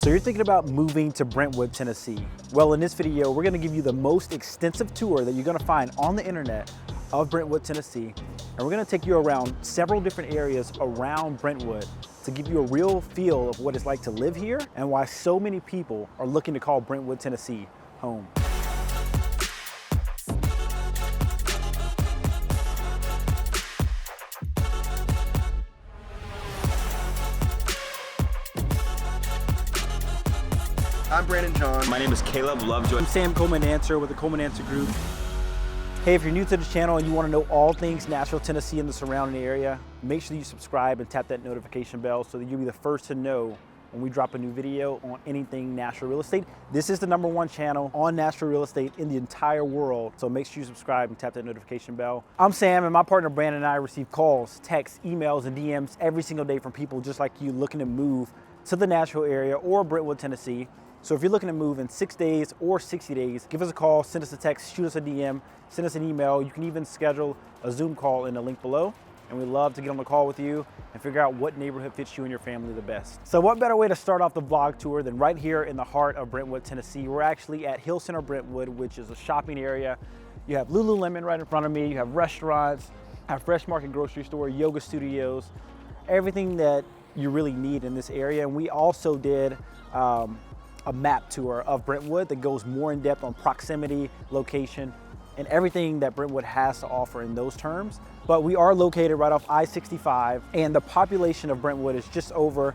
So you're thinking about moving to Brentwood, Tennessee. Well, in this video, we're gonna give you the most extensive tour that you're gonna find on the internet of Brentwood, Tennessee. And we're gonna take you around several different areas around Brentwood to give you a real feel of what it's like to live here and why so many people are looking to call Brentwood, Tennessee home. I'm Brandon John. My name is Caleb Lovejoy. I'm Sam Coleman with the Coleman Group. Hey, if you're new to the channel and you want to know all things Nashville, Tennessee and the surrounding area, make sure you subscribe and tap that notification bell so that you'll be the first to know when we drop a new video on anything Nashville real estate. This is the #1 channel on Nashville real estate in the entire world, so make sure you subscribe and tap that notification bell. I'm Sam, and my partner Brandon and I receive calls, texts, emails, and DMs every single day from people just like you looking to move to the Nashville area or Brentwood, Tennessee. So if you're looking to move in 6 days or 60 days, give us a call, send us a text, shoot us a DM, send us an email. You can even schedule a Zoom call in the link below. And we'd love to get on the call with you and figure out what neighborhood fits you and your family the best. So what better way to start off the vlog tour than right here in the heart of Brentwood, Tennessee. We're actually at Hill Center Brentwood, which is a shopping area. You have Lululemon right in front of me. You have restaurants, a fresh market grocery store, yoga studios, everything that you really need in this area. And we also did a map tour of Brentwood that goes more in depth on proximity, location, and everything that Brentwood has to offer in those terms. But we are located right off I-65, and the population of Brentwood is just over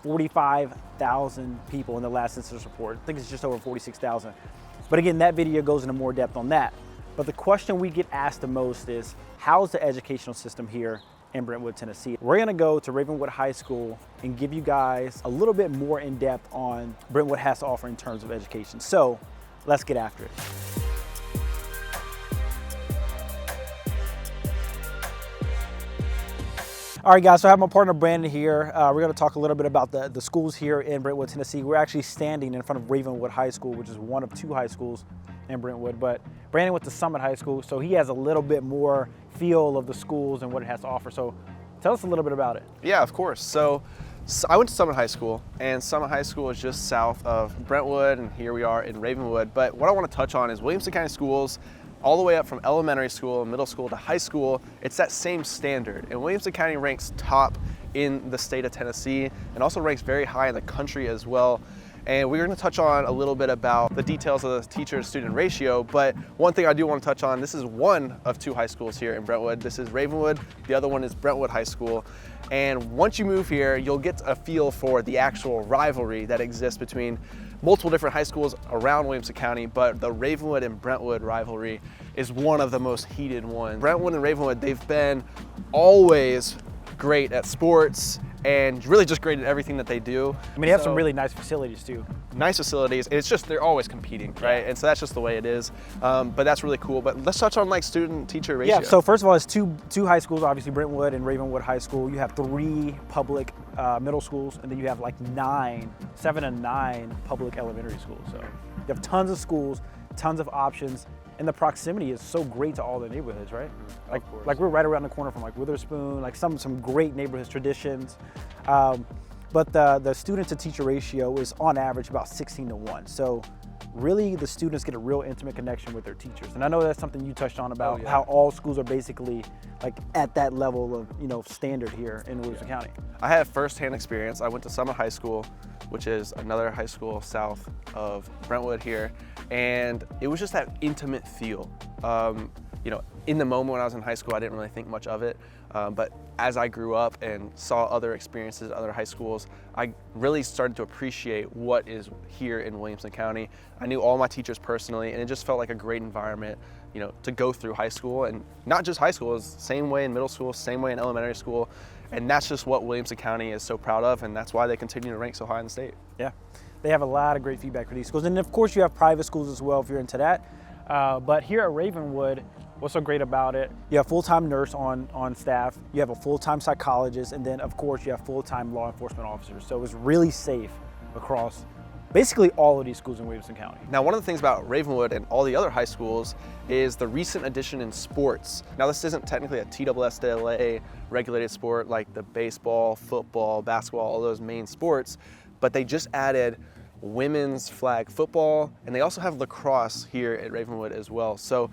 45,000 people in the last census report. I think it's just over 46,000. But again, that video goes into more depth on that. But the question we get asked the most is, how's the educational system here in Brentwood, Tennessee? We're gonna go to Ravenwood High School and give you guys a little bit more in depth on Brentwood has to offer in terms of education. So let's get after it. All right, guys, so I have my partner Brandon here. We're gonna talk a little bit about the schools here in Brentwood, Tennessee. We're actually standing in front of Ravenwood High School, which is one of 2 high schools in Brentwood, but Brandon went to Summit High School, so he has a little bit more feel of the schools and what it has to offer. So tell us a little bit about it. Yeah, of course. So I went to Summit High School, and Summit High School is just south of Brentwood, and here we are in Ravenwood. But what I want to touch on is Williamson County Schools, all the way up from elementary school, middle school to high school. It's that same standard. And Williamson County ranks top in the state of Tennessee and also ranks very high in the country as well. And we're going to touch on a little bit about the details of the teacher-to-student ratio, but one thing I do want to touch on, this is one of 2 high schools here in Brentwood. This is Ravenwood, the other one is Brentwood High School. And once you move here, you'll get a feel for the actual rivalry that exists between multiple different high schools around Williamson County, but the Ravenwood and Brentwood rivalry is one of the most heated ones. Brentwood and Ravenwood, they've been always great at sports and really just great at everything that they do. I mean, they have some really nice facilities too. Nice facilities. It's just, they're always competing, right? And so that's just the way it is. But that's really cool. But let's touch on like student-teacher ratio. Yeah, so first of all, it's two high schools, obviously Brentwood and Ravenwood High School. You have 3 public middle schools, and then you have like 7 to 9 public elementary schools. So you have tons of schools, tons of options. And the proximity is so great to all the neighborhoods, right? Like we're right around the corner from like Witherspoon, like some great neighborhoods, traditions. But the student to teacher ratio is on average about 16 to 1. So really the students get a real intimate connection with their teachers. And I know that's something you touched on about how all schools are basically like at that level of, standard here in Williamson County. I had firsthand experience. I went to Summit High School, which is another high school south of Brentwood here. And it was just that intimate feel. In the moment when I was in high school, I didn't really think much of it. But as I grew up and saw other experiences at other high schools, I really started to appreciate what is here in Williamson County. I knew all my teachers personally, and it just felt like a great environment, to go through high school. And not just high school, it's the same way in middle school, same way in elementary school. And that's just what Williamson County is so proud of, and that's why they continue to rank so high in the state. Yeah, they have a lot of great feedback for these schools. And of course you have private schools as well if you're into that. But here at Ravenwood, what's so great about it, you have full-time nurse on staff, you have a full-time psychologist, and then of course you have full-time law enforcement officers. So it's really safe across basically all of these schools in Williamson County. Now, one of the things about Ravenwood and all the other high schools is the recent addition in sports. Now, this isn't technically a TSSAA regulated sport like the baseball, football, basketball, all those main sports, but they just added women's flag football, and they also have lacrosse here at Ravenwood as well. So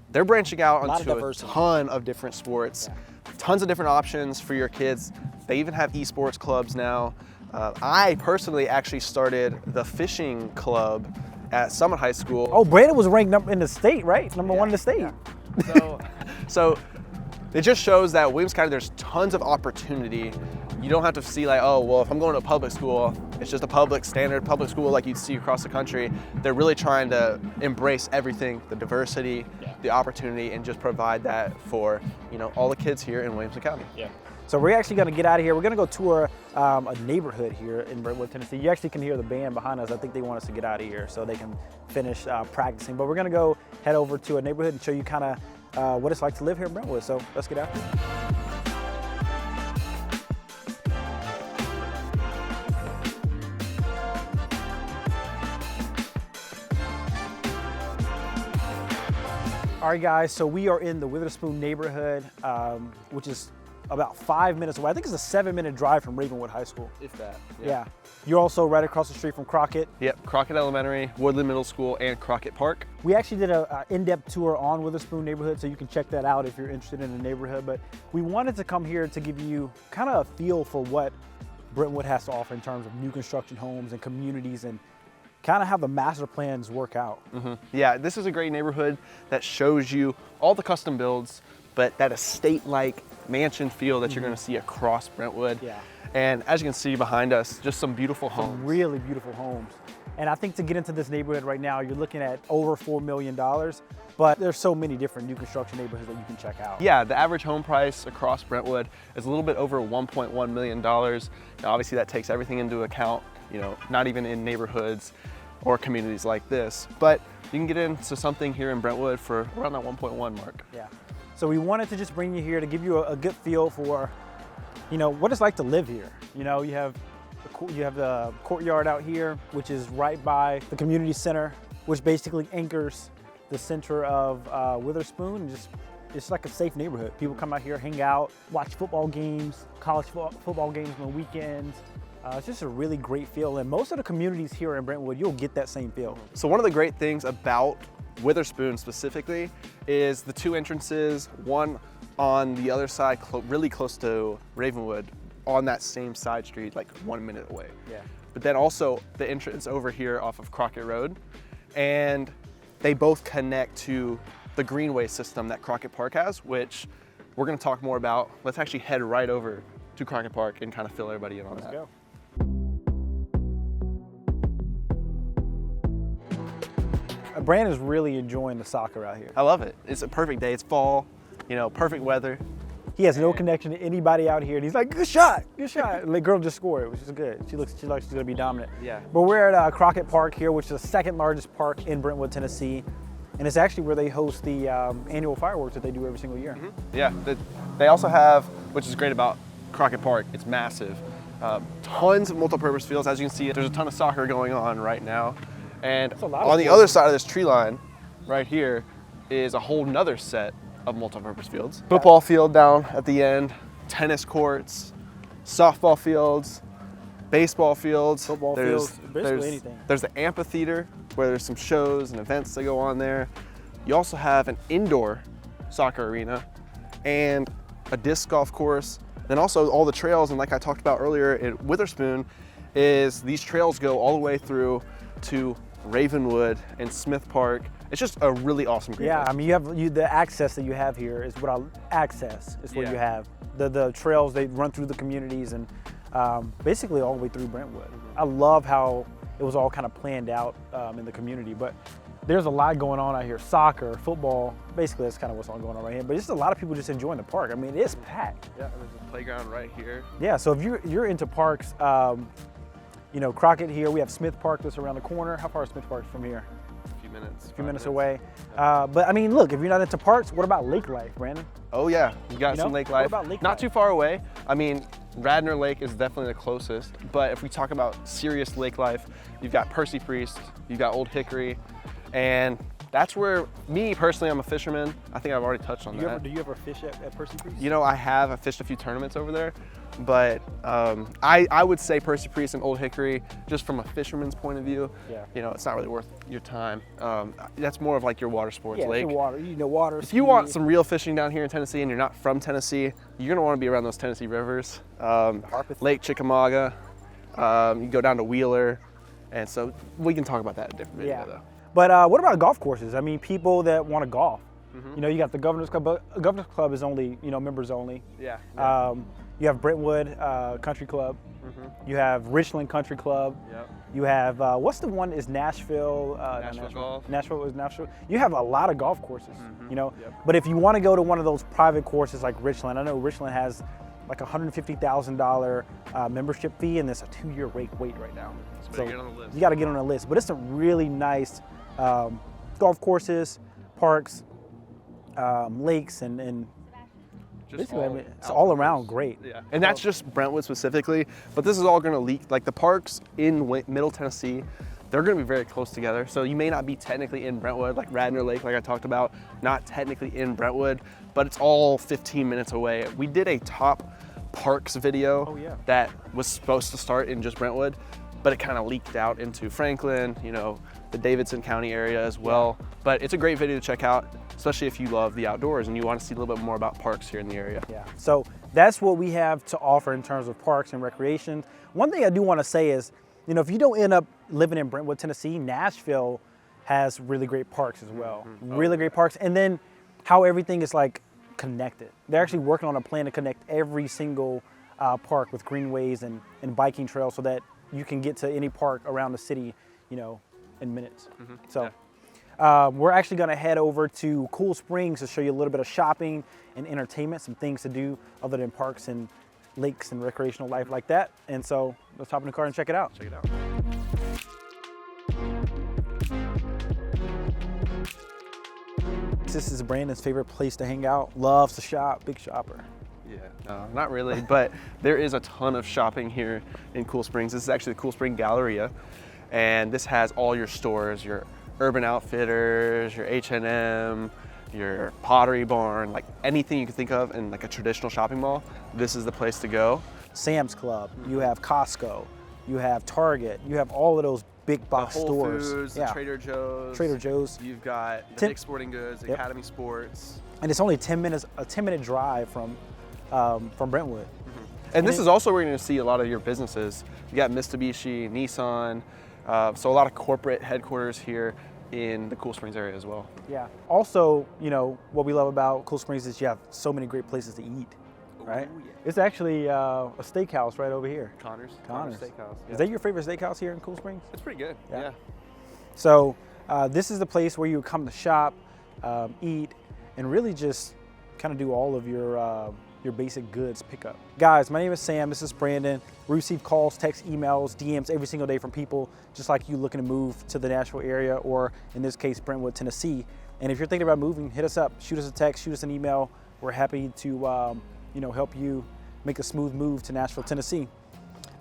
they're branching out onto a ton of different sports, tons of different options for your kids. They even have esports clubs now. I personally actually started the fishing club at Summit High School. Oh, Brandon was ranked in the state, right? Number one in the state. Yeah. So it just shows that Williams County, there's tons of opportunity. You don't have to see like, oh, well, if I'm going to a public school, it's just a public standard public school like you'd see across the country. They're really trying to embrace everything, the diversity, the opportunity, and just provide that for, you know, all the kids here in Williamson County. Yeah. So we're actually going to get out of here. We're going to go tour a neighborhood here in Brentwood, Tennessee. You actually can hear the band behind us. I think they want us to get out of here so they can finish practicing. But we're going to go head over to a neighborhood and show you kind of what it's like to live here in Brentwood. So let's get out here. All right, guys, so we are in the Witherspoon neighborhood, which is about 5 minutes away. I think it's a 7-minute drive from Ravenwood High School. If that. Yeah. You're also right across the street from Crockett. Yep, Crockett Elementary, Woodland Middle School, and Crockett Park. We actually did an in-depth tour on Witherspoon neighborhood, so you can check that out if you're interested in the neighborhood. But we wanted to come here to give you kind of a feel for what Brentwood has to offer in terms of new construction homes and communities, and kind of how the master plans work out. Yeah, this is a great neighborhood that shows you all the custom builds, but that estate-like mansion feel that you're going to see across Brentwood. Yeah. And as you can see behind us, just some beautiful homes. Some really beautiful homes. And I think to get into this neighborhood right now, you're looking at over $4 million, but there's so many different new construction neighborhoods that you can check out. Yeah, the average home price across Brentwood is a little bit over $1.1 million. Now, obviously that takes everything into account, you know, not even in neighborhoods or communities like this, but you can get into something here in Brentwood for around that 1.1 mark. Yeah. So we wanted to just bring you here to give you a good feel for, you know, what it's like to live here. You know, you have the courtyard out here, which is right by the community center, which basically anchors the center of Witherspoon. It's like a safe neighborhood. People come out here, hang out, watch football games, college football games on the weekends. It's just a really great feel, and most of the communities here in Brentwood, you'll get that same feel. So one of the great things about Witherspoon specifically is the two entrances, one on the other side, really close to Ravenwood, on that same side street, like 1 minute away. Yeah. But then also the entrance over here off of Crockett Road, and they both connect to the greenway system that Crockett Park has, which we're going to talk more about. Let's actually head right over to Crockett Park and kind of fill everybody in on that. Let's go. Brandon's really enjoying the soccer out here. I love it. It's a perfect day. It's fall, you know, perfect weather. He has no connection to anybody out here, and he's like, good shot, good shot. And the girl just scored, which is good. She looks like she's gonna be dominant. Yeah. But we're at Crockett Park here, which is the second largest park in Brentwood, Tennessee. And it's actually where they host the annual fireworks that they do every single year. Yeah, they also have, which is great about Crockett Park, it's massive. Tons of multi-purpose fields. As you can see, there's a ton of soccer going on right now. And on the other side of this tree line, right here, is a whole nother set of multi-purpose fields. Football field down at the end, tennis courts, softball fields, baseball fields. Football fields, basically anything. There's the amphitheater where there's some shows and events that go on there. You also have an indoor soccer arena and a disc golf course. Then also all the trails, and like I talked about earlier at Witherspoon, is these trails go all the way through to Ravenwood and Smith Park. It's just a really awesome green place. I mean, the access that you have here is what you have. The trails, they run through the communities and basically all the way through Brentwood. I love how it was all kind of planned out in the community, but there's a lot going on out here. Soccer, football, basically that's kind of what's all going on right here. But just a lot of people just enjoying the park. I mean, it's packed. Yeah, there's a playground right here. Yeah, so if you're into parks, you know, Crockett here, we have Smith Park that's around the corner. How far is Smith Park from here? A few minutes away. But I mean, look, if you're not into parks, what about lake life, Brandon? Oh yeah, you got some lake life. What about lake Not life? Too far away. I mean, Radnor Lake is definitely the closest, but if we talk about serious lake life, you've got Percy Priest, you've got Old Hickory, and that's where, me personally, I'm a fisherman. I think I've already touched on that. Do you ever fish at Percy Priest? You know, I fished a few tournaments over there, but I would say Percy Priest and Old Hickory, just from a fisherman's point of view, you know, it's not really worth your time. That's more of like your water sports, Yeah, lake. water, you know, water. If you want some real fishing down here in Tennessee and you're not from Tennessee, you're gonna want to be around those Tennessee rivers. Lake Chickamauga, you go down to Wheeler, and so we can talk about that in a different video though. But what about golf courses? I mean, people that want to golf. You know, you got the Governor's Club, but Governor's Club is only, you know, members only. Yeah. You have Brentwood Country Club. You have Richland Country Club. You have, what's the one is Nashville? Nashville Golf. Nashville is Nashville. You have a lot of golf courses, you know. But if you want to go to one of those private courses like Richland, I know Richland has like a $150,000 membership fee, and there's a 2-year wait right now. So get on the list. you got to get on the list. But it's some really nice golf courses, parks, lakes, and basically, I mean, it's all around great. Yeah, and that's just Brentwood specifically, but this is all going to leak, like the parks in Middle Tennessee, they're going to be very close together. So you may not be technically in Brentwood, like Radnor Lake, like I talked about, not technically in Brentwood, but it's all 15 minutes away. We did a top parks video that was supposed to start in just Brentwood, but it kind of leaked out into Franklin, you know, the Davidson County area as well. But it's a great video to check out, especially if you love the outdoors and you want to see a little bit more about parks here in the area. Yeah, so that's what we have to offer in terms of parks and recreation. One thing I do want to say is, you know, if you don't end up living in Brentwood, Tennessee, Nashville has really great parks as well. Really great parks. And then how everything is like connected. They're actually working on a plan to connect every single park with greenways and biking trails so that you can get to any park around the city, you know, in minutes. So we're actually going to head over to Cool Springs to show you a little bit of shopping and entertainment, some things to do other than parks and lakes and recreational life like that. And so let's hop in the car and check it out. Check it out. This is Brandon's favorite place to hang out. Loves to shop, big shopper. Yeah, no, not really, but there is a ton of shopping here in Cool Springs. This is actually the Cool Spring Galleria, and this has all your stores, your Urban Outfitters, your H&M, your Pottery Barn, like anything you can think of in like a traditional shopping mall, this is the place to go. Sam's Club, you have Costco, you have Target, you have all of those big box the Whole stores. Foods, the Trader Joe's. Trader Joe's. You've got the Dick's Sporting Goods, Academy Sports. And it's only 10 minutes, a 10-minute drive from Brentwood. And this is also where you're going to see a lot of your businesses. You got Mitsubishi, Nissan, so a lot of corporate headquarters here in the Cool Springs area as well. Yeah. Also, you know, what we love about Cool Springs is you have so many great places to eat, right? Ooh, yeah. It's actually a steakhouse right over here. Connor's Steakhouse. Is that your favorite steakhouse here in Cool Springs? It's pretty good, yeah. So this is the place where you come to shop, eat, and really just kind of do all of your basic goods pickup. Guys, my name is Sam, this is Brandon. We receive calls, texts, emails, DMs every single day from people just like you looking to move to the Nashville area, or in this case, Brentwood, Tennessee. And if you're thinking about moving, hit us up, shoot us a text, shoot us an email. We're happy to you know, help you make a smooth move to Nashville, Tennessee.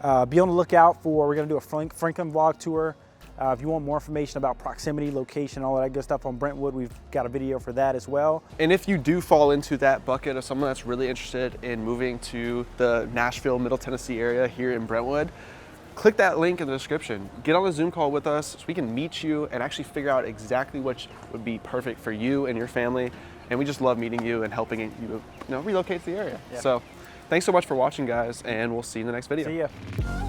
Be on the lookout for, we're gonna do a Franklin vlog tour. If you want more information about proximity, location, all that good stuff on Brentwood, we've got a video for that as well. And if you do fall into that bucket of someone that's really interested in moving to the Nashville, Middle Tennessee area here in Brentwood, click that link in the description. Get on a Zoom call with us so we can meet you and actually figure out exactly what would be perfect for you and your family. And we just love meeting you and helping you, relocate to the area. So thanks so much for watching, guys, and we'll see you in the next video. See ya.